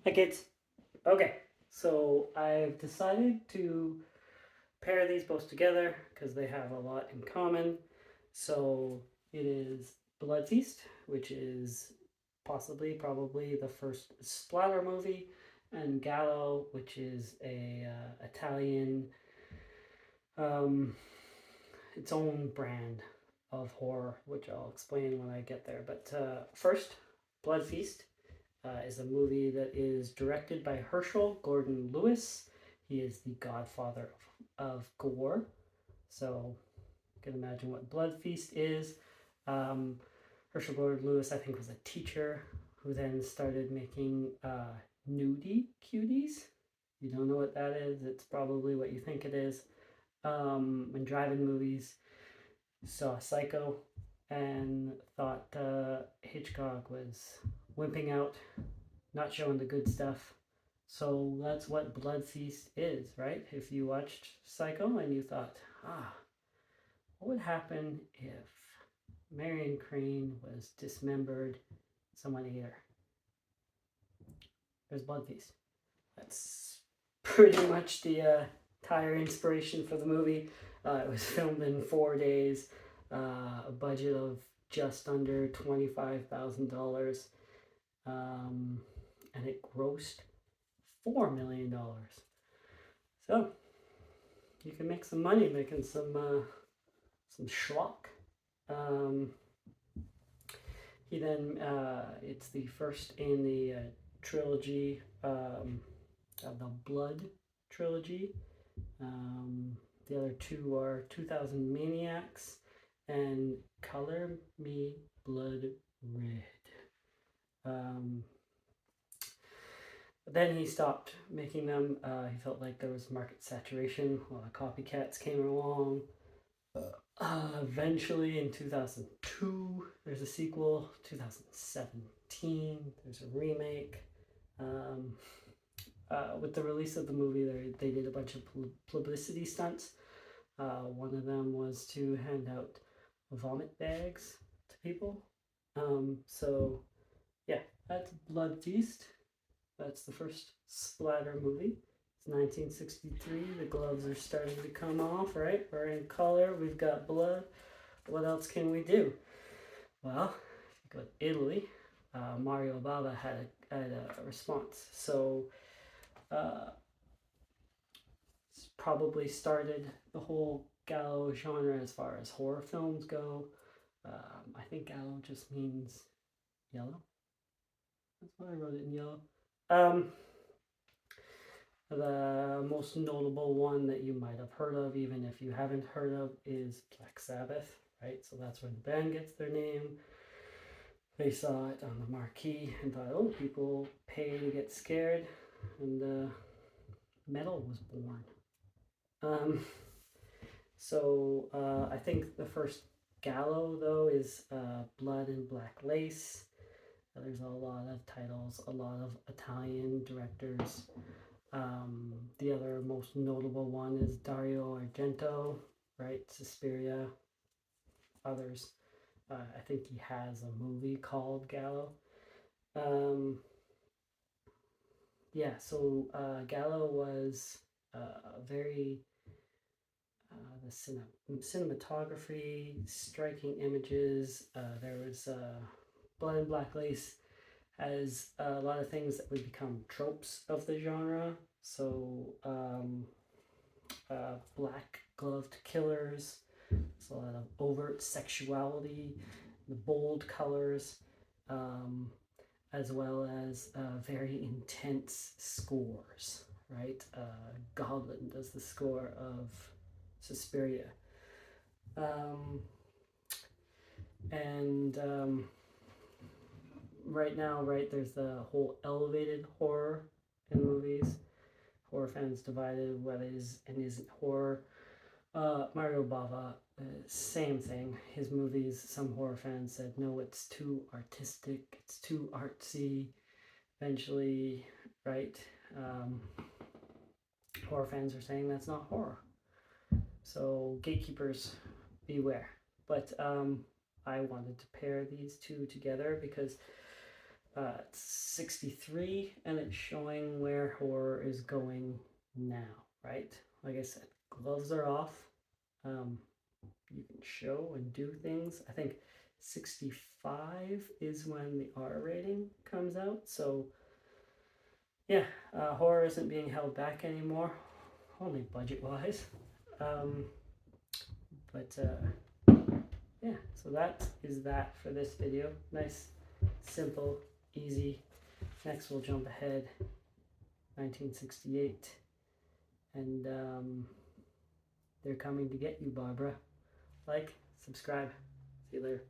Hi kids. Okay, so I've decided to pair these both together because they have a lot in common. So it is Blood Feast, which is probably the first Splatter movie, and Giallo, which is a Italian, um, its own brand of horror, which I'll explain when I get there. But first, Blood Feast is a movie that is directed by Herschel Gordon Lewis. He is the godfather of gore. So you can imagine what Blood Feast is. Um, Herschel Gordon Lewis, I think, was a teacher who then started making nudie cuties. You don't know what that is, it's probably what you think it is. When driving movies, saw Psycho and thought Hitchcock was wimping out, not showing the good stuff. So that's what Blood Feast is, right? If you watched Psycho and you thought, what would happen if Marion Crane was dismembered, someone ate her? There's Blood Feast. That's pretty much the entire inspiration for the movie. It was filmed in 4 days, a budget of just under $25,000, and it grossed $4 million. So you can make some money making some schlock. Um, he then it's the first in the trilogy of the Blood trilogy. The other two are 2000 Maniacs and Color Me Blood Red. Um, But then he stopped making them. He felt like there was market saturation. A lot of copycats came along. Eventually, in 2002, there's a sequel. 2017, there's a remake. Um, with the release of the movie, they did a bunch of publicity stunts. One of them was to hand out vomit bags to people. So, yeah, that's Blood Feast. That's the first Splatter movie. It's 1963. The gloves are starting to come off, right? We're in color. We've got blood. What else can we do? Well, if you go to Italy, Mario Bava had a response. So, uh, it's probably started the whole Giallo genre as far as horror films go. I think Giallo just means yellow. That's why I wrote it in yellow. Um, The most notable one that you might have heard of, even if you haven't heard of, is Black Sabbath, right? So that's where the band gets their name. They saw it on the marquee and thought, oh, people pay to get scared, and metal was born. Um, I think the first Gallo, though, is Blood and Black Lace. There's a lot of titles, a lot of Italian directors. The other most notable one is Dario Argento, right? Suspiria, others. I think he has a movie called Gallo. Um, yeah, so Gallo was very the cinematography, striking images. There was Blood and Black Lace has a lot of things that would become tropes of the genre. So black gloved killers. There's a lot of overt sexuality, the bold colors, um, as well as very intense scores. Right, Goblin does the score of Suspiria, um, and right now, right, there's the whole elevated horror in movies. Horror fans divided what is and isn't horror. Mario Bava, same thing. His movies, some horror fans said, no, it's too artistic, it's too artsy. Eventually, right, horror fans are saying that's not horror. So, gatekeepers, beware. But I wanted to pair these two together because It's 63, and it's showing where horror is going now, right? Like I said, gloves are off. You can show and do things. I think 65 is when the R rating comes out. So yeah, horror isn't being held back anymore, only budget-wise. But yeah, so that is that for this video. Nice, simple, easy. Next we'll jump ahead, 1968, and they're coming to get you, Barbara. Like, subscribe. See you later.